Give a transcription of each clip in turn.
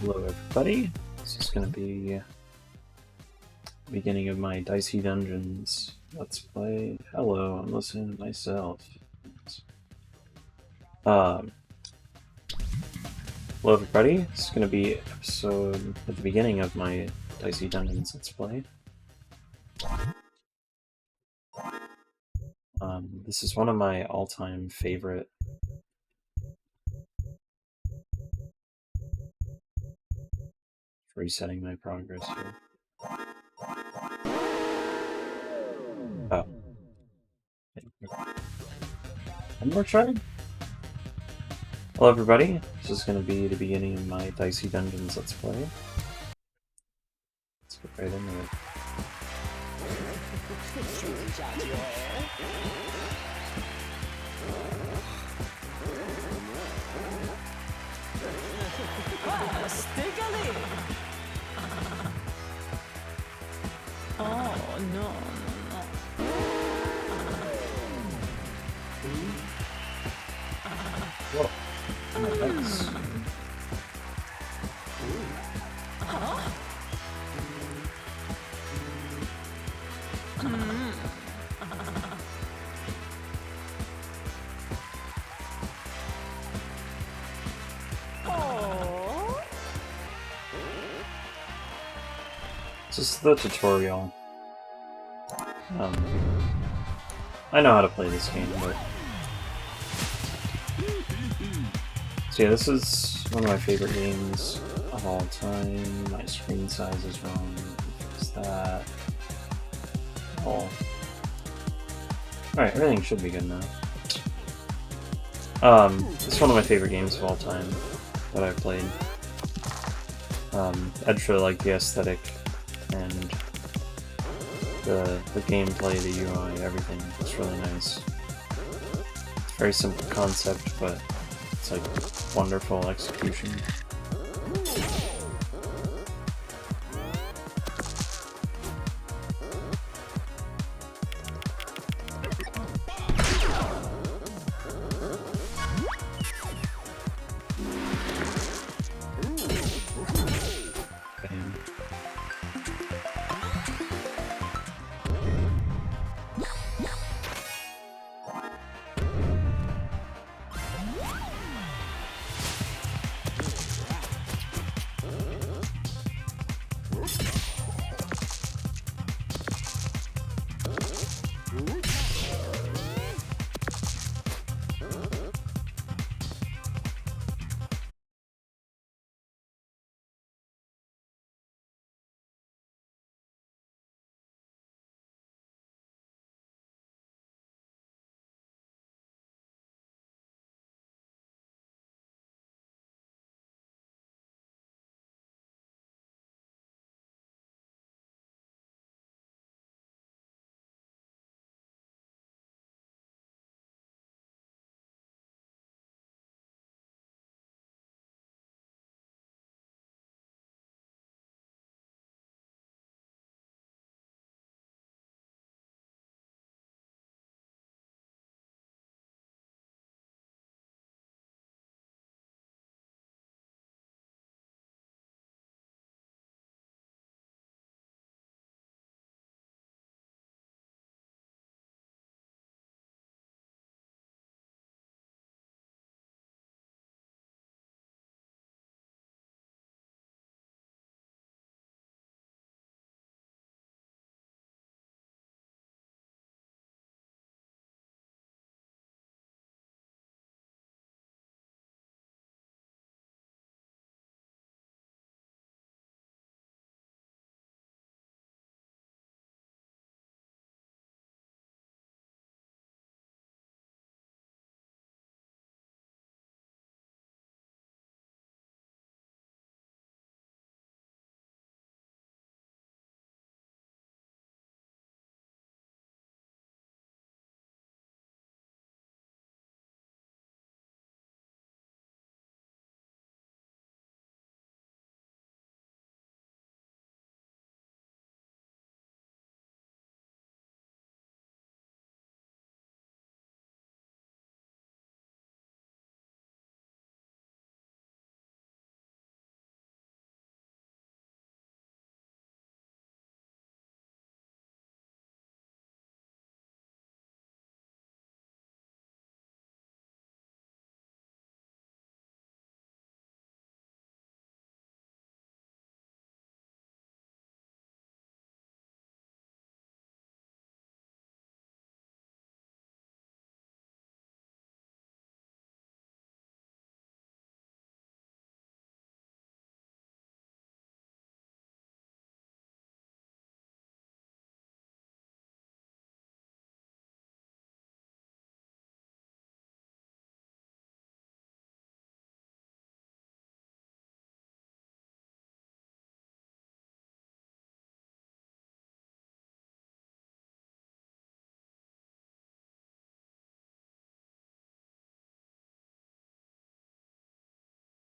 Hello everybody, this is going to be the beginning of my Dicey Dungeons Let's Play. Hello, I'm listening to myself. Hello everybody, this is going to be episode at the beginning of my Dicey Dungeons Let's Play. This is one of my all-time favorite resetting my progress here. Oh. One more try? Hello everybody, this is going to be the beginning of my Dicey Dungeons Let's Play. Let's get right into it. Oh no. Whoa. Nice. This is the tutorial. I know how to play this game, but... So yeah, this is one of my favorite games of all time. My screen size is wrong. Fix that. Oh. Alright, everything should be good now. It's one of my favorite games of all time that I've played. I just really like the aesthetic and the gameplay, the UI, everything. It's really nice. It's a very simple concept, but it's like wonderful execution.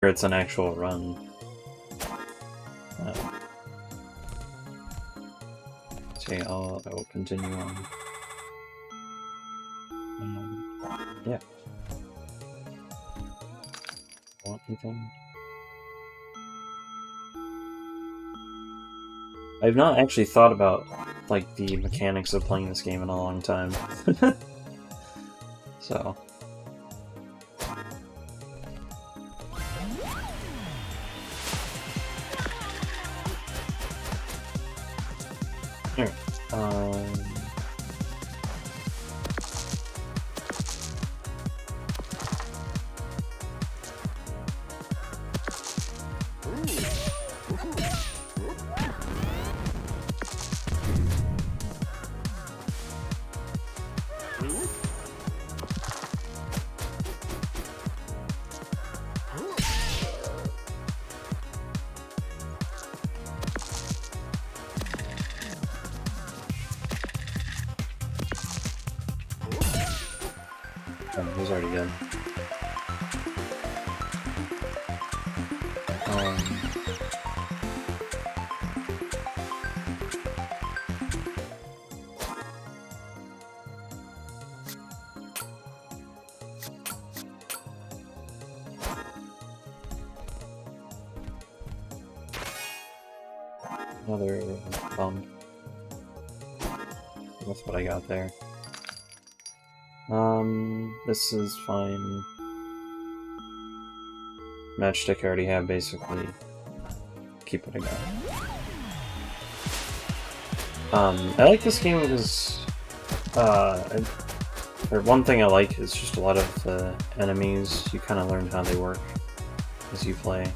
Or it's an actual run. So yeah, I will continue on. Yeah. Want anything? I've not actually thought about like the mechanics of playing this game in a long time. So. Here. Oh, he's already good. Another bump. That's what I got there. This is fine. Matchstick I already have, basically. Keep what I got. I like this game because, one thing I like is just a lot of the enemies, you kind of learn how they work as you play.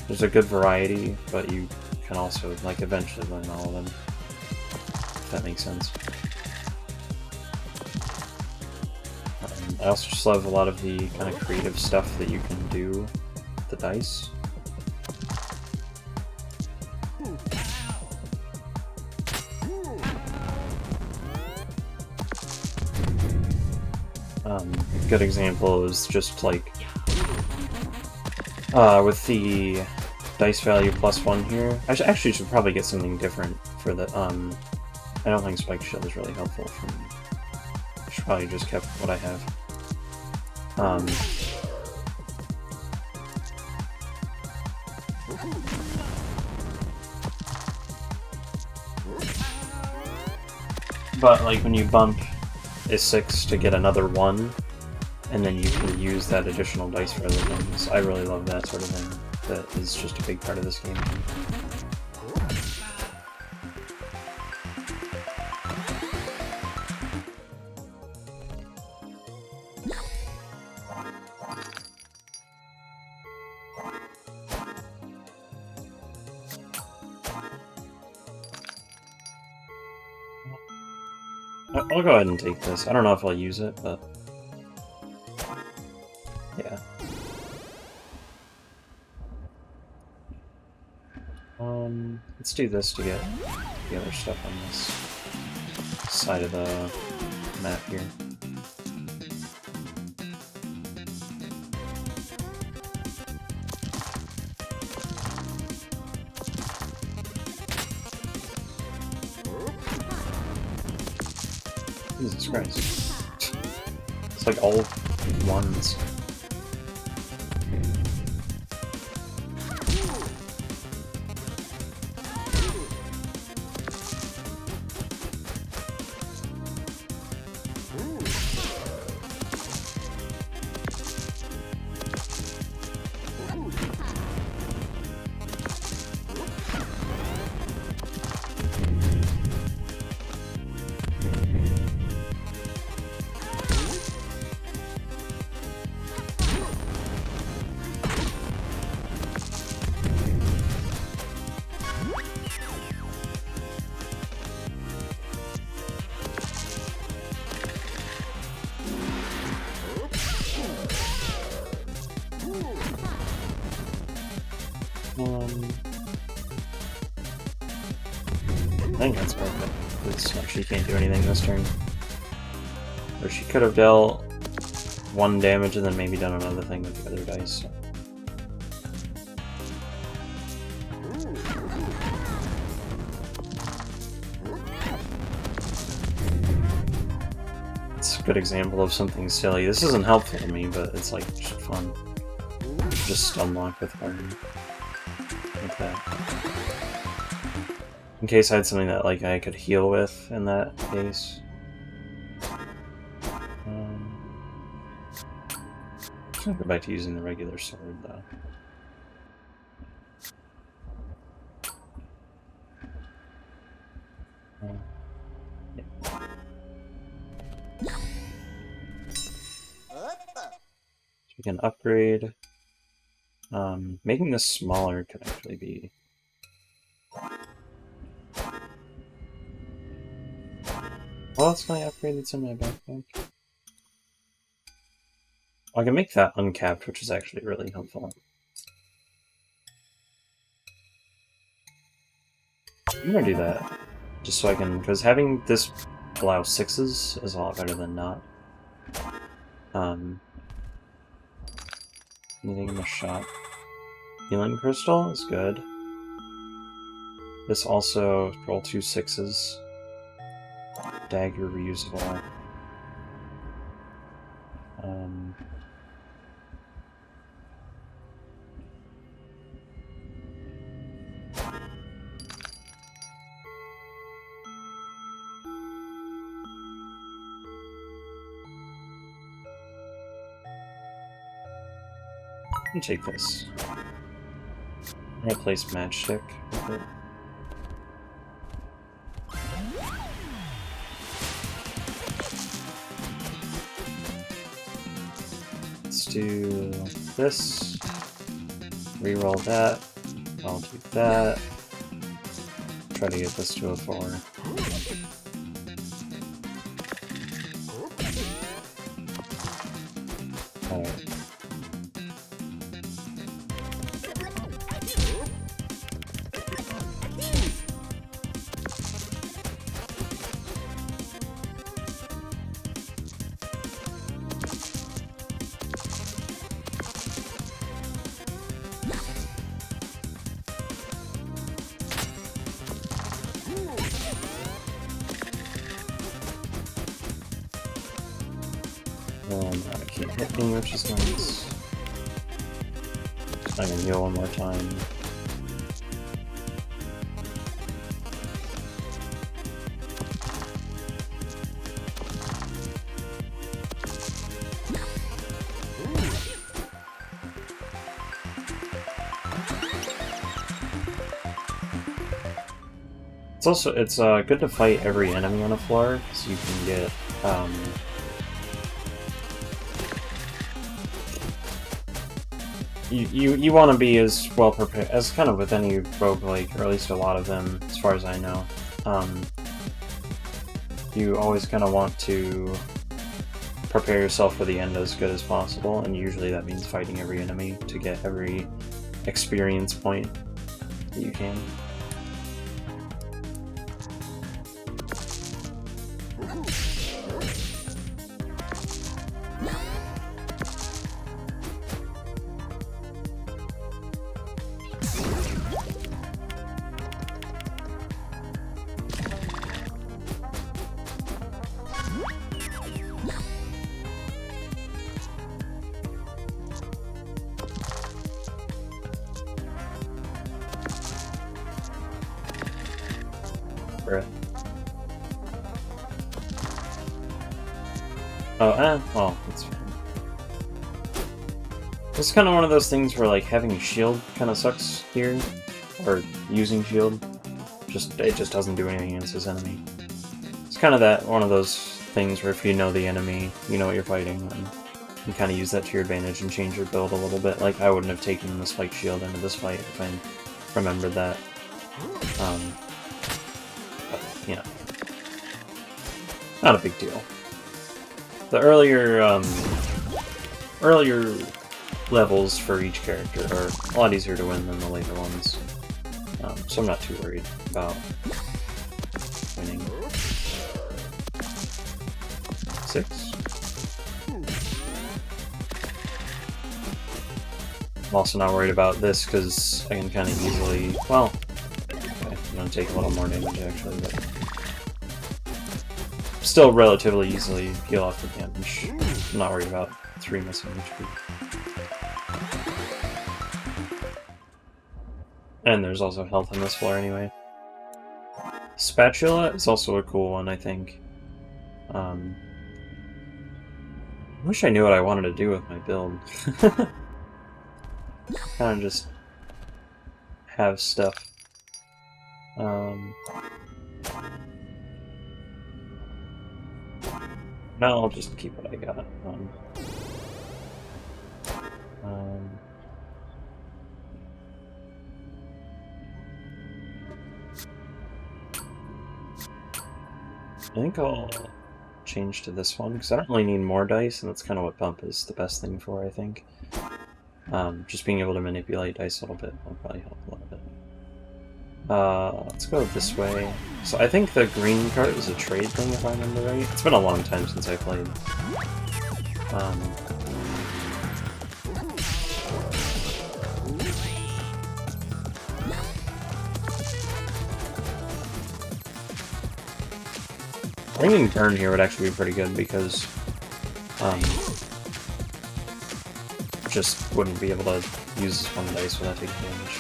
There's a good variety, but you can also, like, eventually learn all of them. If that makes sense. I also just love a lot of the kind of creative stuff that you can do with the dice. A good example is just like with the dice value +1 here. I actually should probably get something different for the I don't think Spike Shield is really helpful for me. I should probably just kept what I have. But like when you bump a 6 to get another 1, and then you can use that additional dice for other things. I really love that sort of thing. That is just a big part of this game. I'll go ahead and take this. I don't know if I'll use it, but yeah. Let's do this to get the other stuff on this side of the map here. Jesus Christ. It's like all ones. I think that's perfect. Because she can't do anything this turn. Or she could have dealt one damage and then maybe done another thing with the other dice. So. It's a good example of something silly. This isn't helpful to me, but it's like just fun. Just stun lock with Burn. Like that. In case I had something that like I could heal with in that case. I'm gonna go back to using the regular sword though. Yeah. So we can upgrade. Making this smaller could actually be. Well, it's my upgrade that's in my backpack. I can make that uncapped, which is actually really helpful. I'm gonna do that, just so I can, because having this allow 6s is a lot better than not. Anything in the shop? Healing Crystal is good. This also, roll 2 6s. Dagger reusable. I'll take this. I'm gonna place Matchstick with it. Let's do this. Reroll that. I'll do that. Try to get this to a 4. Alright. I can't hit me, which is nice. I can heal one more time. It's good to fight every enemy on a floor, so you can get You want to be as well prepared as kind of with any roguelike, or at least a lot of them, as far as I know. You always kind of want to prepare yourself for the end as good as possible, and usually that means fighting every enemy to get every experience point that you can. Well, that's fine. It's kind of one of those things where, like, having a shield kind of sucks here, or using shield. It just doesn't do anything against this enemy. It's kind of one of those things where if you know the enemy, you know what you're fighting, and you kind of use that to your advantage and change your build a little bit. Like, I wouldn't have taken the spike shield into this fight if I remembered that. But, you know, not a big deal. The earlier levels for each character are a lot easier to win than the later ones, so I'm not too worried about winning. 6? I'm also not worried about this because I can kind of easily, well, okay, I'm going to take a little more damage actually, but still relatively easily peel off the damage. I'm not worried about 3 missing HP. And there's also health on this floor anyway. Spatula is also a cool one, I think. I wish I knew what I wanted to do with my build. Kind of just have stuff. Now I'll just keep what I got. I think I'll change to this one, because I don't really need more dice, and that's kind of what bump is the best thing for, I think. Just being able to manipulate dice a little bit will probably help a little bit. Let's go this way. So I think the green cart is a trade thing, if I remember right. It's been a long time since I played. Ringing turn here would actually be pretty good because just wouldn't be able to use this one dice without taking damage.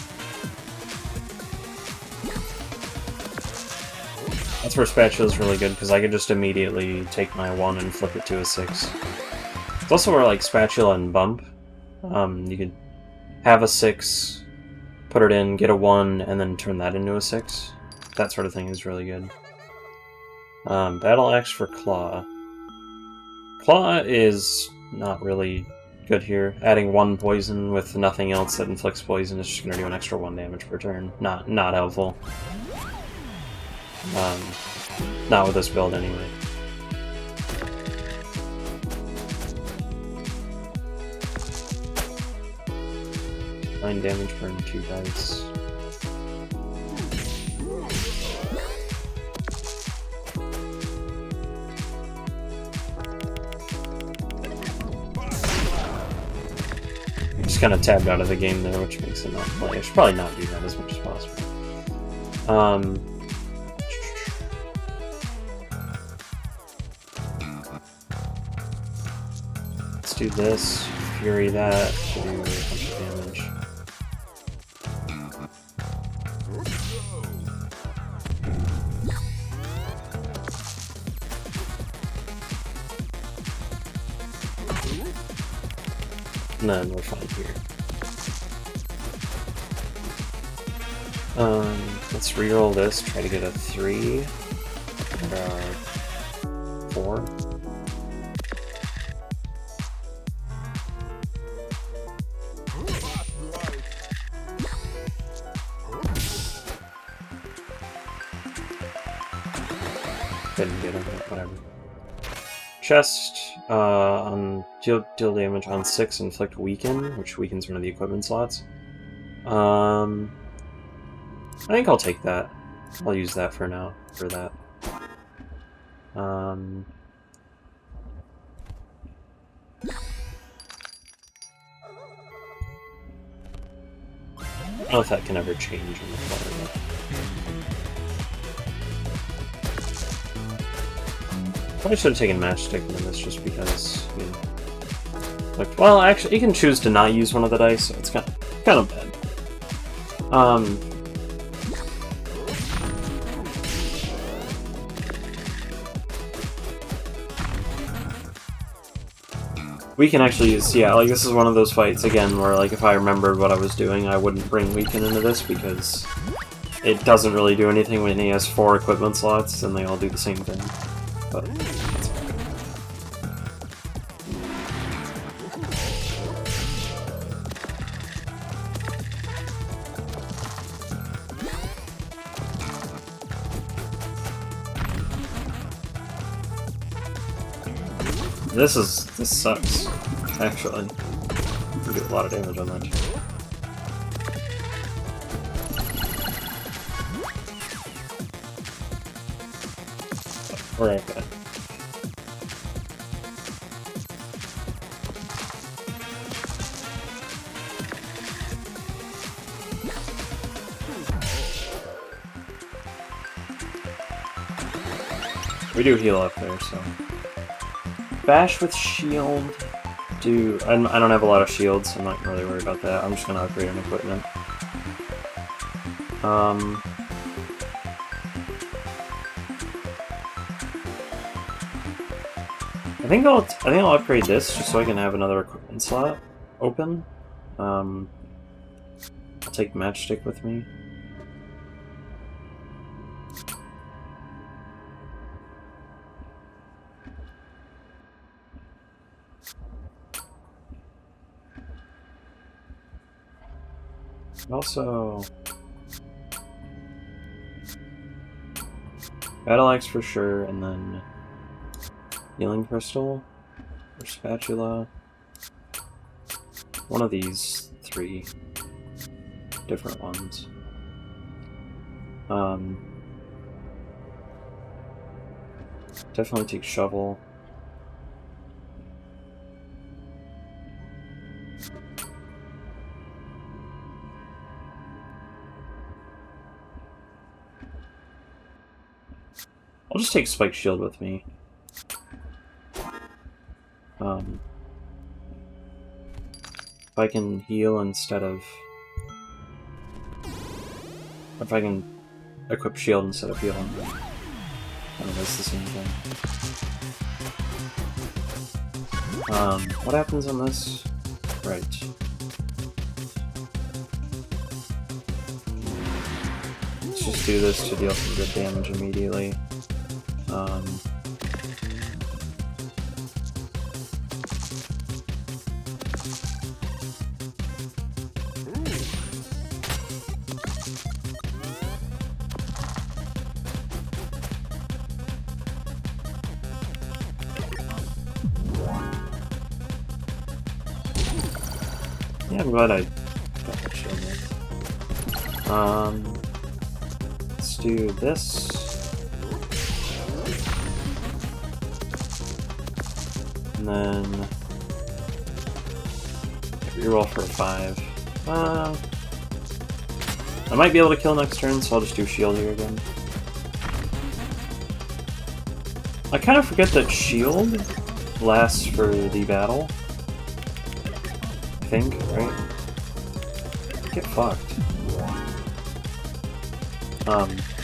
That's where Spatula is really good because I could just immediately take my 1 and flip it to a 6. It's also where like Spatula and Bump, you could have a 6, put it in, get a 1, and then turn that into a 6. That sort of thing is really good. Battle Axe for Claw. Claw is not really good here. Adding 1 poison with nothing else that inflicts poison is just going to do an extra 1 damage per turn. Not helpful. Not with this build anyway. Nine damage per 2 dice. Just kind of tabbed out of the game there, which makes it not play. I should probably not do that as much as possible. Let's do this, Fury that, to do a bunch of damage. And then we're fine here. Let's reroll this, try to get a 3 or 4. Didn't get him, but whatever. Chest, on deal damage on 6, inflict weaken, which weakens one of the equipment slots. I think I'll take that. I'll use that for now, for that. I don't know if that can ever change in the player. Probably should have taken Matchstick in this just because, you know, like, well, actually, you can choose to not use one of the dice, so it's kind of bad. We can actually use, yeah, like, this is one of those fights, again, where, like, if I remembered what I was doing, I wouldn't bring Weaken into this, because it doesn't really do anything when he has 4 equipment slots, and they all do the same thing. But that's fine. This sucks, actually. You get a lot of damage on that too. We're okay. We do heal up there, so... Bash with shield... I don't have a lot of shields, so I'm not really worried about that. I'm just gonna upgrade an equipment. I think I'll upgrade this just so I can have another equipment slot open. I'll take Matchstick with me. Also, Battle Axe for sure, and then Healing Crystal or Spatula. One of these three different ones. Definitely take Shovel. I'll just take Spike Shield with me. If I can heal instead of... If I can equip Shield instead of healing, I don't know, it's the same thing. What happens on this? Right. Let's just do this to deal some good damage immediately. Yeah, I'm glad I got that shield there. Let's do this. And then reroll for a 5. I might be able to kill next turn, so I'll just do shield here again. I kind of forget that shield lasts for the battle. I think, right? Get fucked.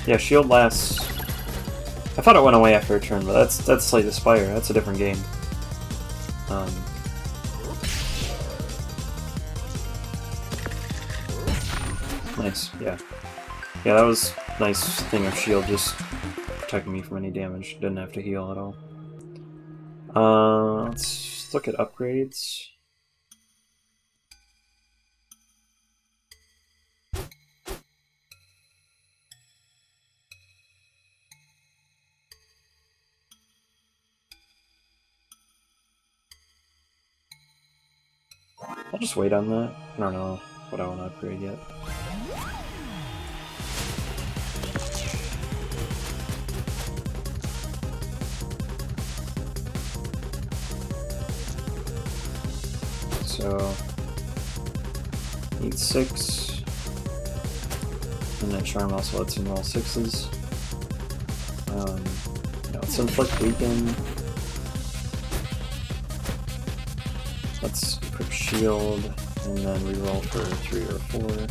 Yeah, shield lasts... I thought it went away after a turn, but that's Slay the Spire. That's a different game. Nice, yeah. Yeah, that was nice thing of shield, just protecting me from any damage. Didn't have to heal at all. Let's look at upgrades. I'll just wait on that. I don't know what I want to upgrade yet. So, need 6. And then Charm also lets him roll 6s. Let's Inflict Weaken. Let's equip Shield, and then reroll for 3 or 4.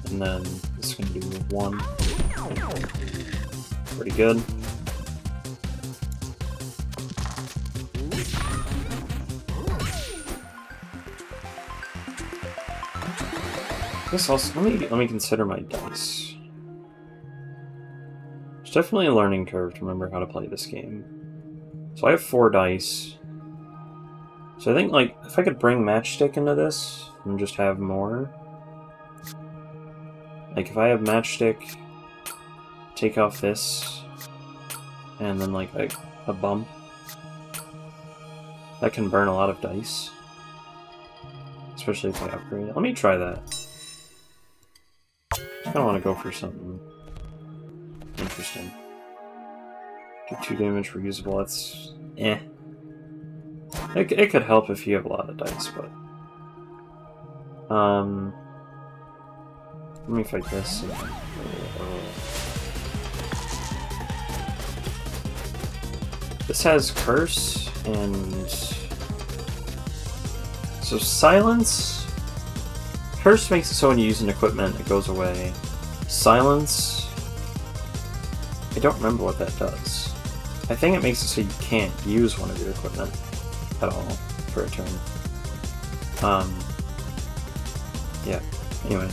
And then this is going to do 1. Pretty good. I guess also, let me consider my dice. There's definitely a learning curve to remember how to play this game. So I have 4 dice. So I think, like, if I could bring Matchstick into this and just have more. Like, if I have Matchstick, take off this, and then, like, a bump. That can burn a lot of dice. Especially if I upgrade it. Let me try that. I kind of want to go for something interesting. Do 2 damage reusable, that's... eh. It could help if you have a lot of dice, but... let me fight this. This has Curse, and... so Silence... Curse makes it so when you use an equipment, it goes away. Silence... I don't remember what that does. I think it makes it so you can't use one of your equipment at all for a turn. Yeah, anyway.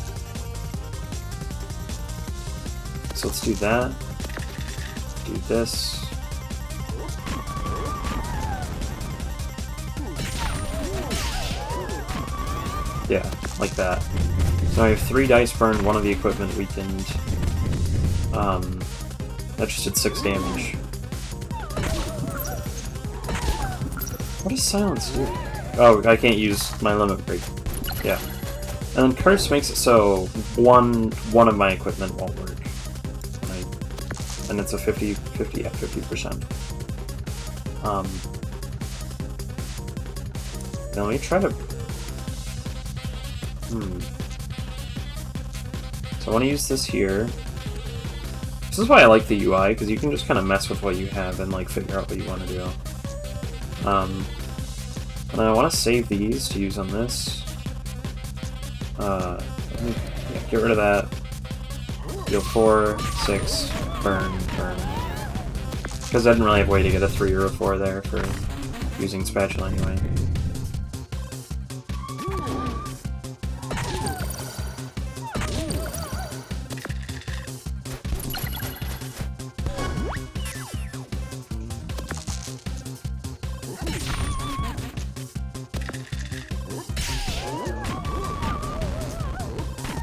So let's do that. Do this. Yeah, like that. So I have 3 dice burned, 1 of the equipment weakened. That just did 6 damage. What does Silence do? Oh, I can't use my limit break. Yeah. And then Curse makes it so one of my equipment won't work. And it's a 50%. Now let me try to... So I want to use this here. This is why I like the UI, because you can just kind of mess with what you have and like figure out what you want to do. And I want to save these to use on this. Get rid of that. Deal 4, 6, burn. Because I didn't really have a way to get a 3 or a 4 there for using Spatula anyway.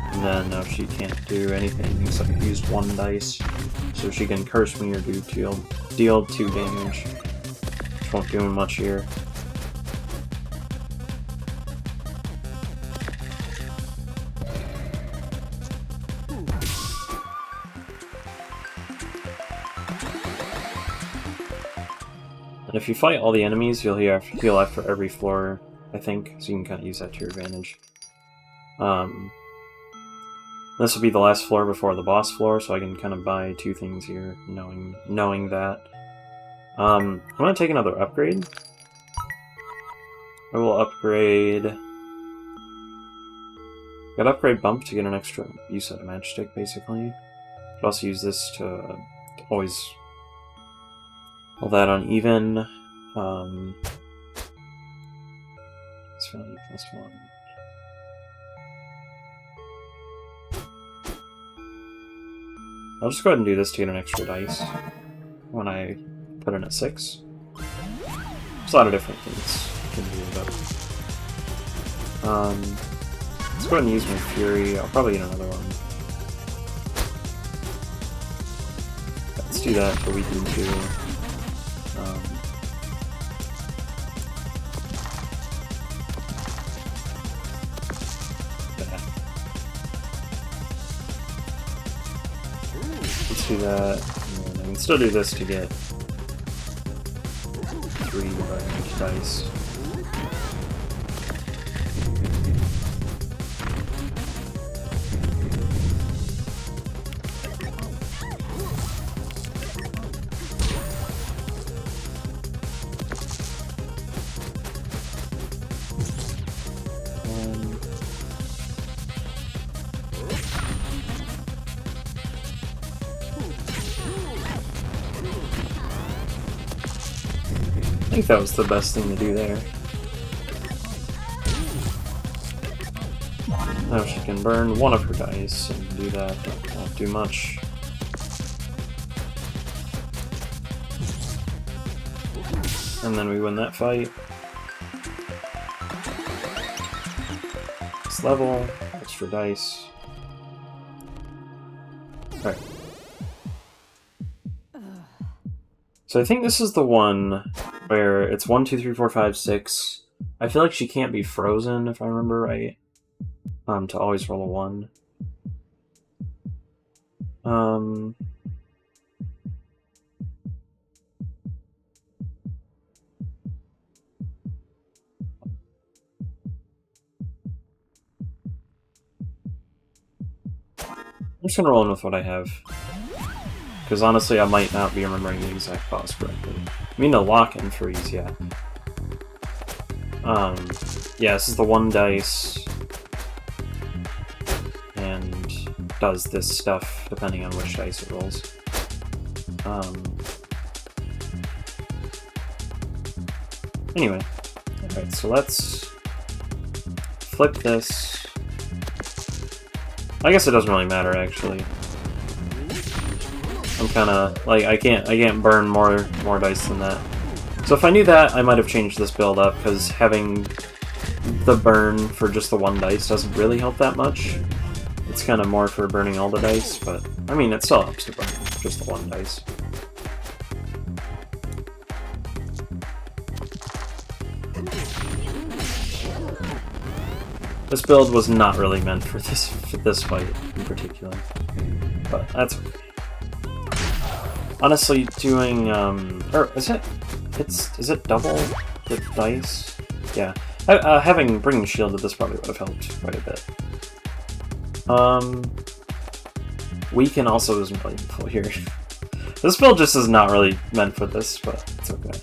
And then now she can't do anything except use 1 dice. So she can curse me or deal 2 damage. Which won't do much here. And if you fight all the enemies, you'll heal after every floor, I think, so you can kind of use that to your advantage. This will be the last floor before the boss floor, so I can kind of buy 2 things here, knowing that. I'm going to take another upgrade. I will upgrade... Got upgrade bump to get an extra use of a matchstick, basically. Could also use this to always hold that on even. It's value +1. I'll just go ahead and do this to get an extra dice when I put in a 6. There's a lot of different things you can do, but... let's go ahead and use my Fury. I'll probably get another one. Let's do that for weaken 2. Let's do that, and then I can still do this to get 3 by each dice. I think that was the best thing to do there. Now she can burn 1 of her dice and do that, but won't do much. And then we win that fight. This level, extra dice. Alright. So I think this is the one where it's 1, 2, 3, 4, 5, 6. I feel like she can't be frozen, if I remember right. To always roll a 1. I'm just gonna roll in with what I have. Because honestly, I might not be remembering the exact boss correctly. I mean, the lock-in freeze, yeah. Yeah, this is the 1 dice. And does this stuff depending on which dice it rolls. Anyway. Alright, so let's flip this. I guess it doesn't really matter, actually. I'm kinda like I can't burn more dice than that. So if I knew that, I might have changed this build up, because having the burn for just the 1 dice doesn't really help that much. It's kind of more for burning all the dice, but I mean it still helps to burn just the 1 dice. This build was not really meant for this fight in particular, but that's okay. Honestly, doing or is it double the dice? Yeah, bringing shield to this probably would have helped quite a bit. Weaken also isn't really useful here. This build just is not really meant for this, but it's okay.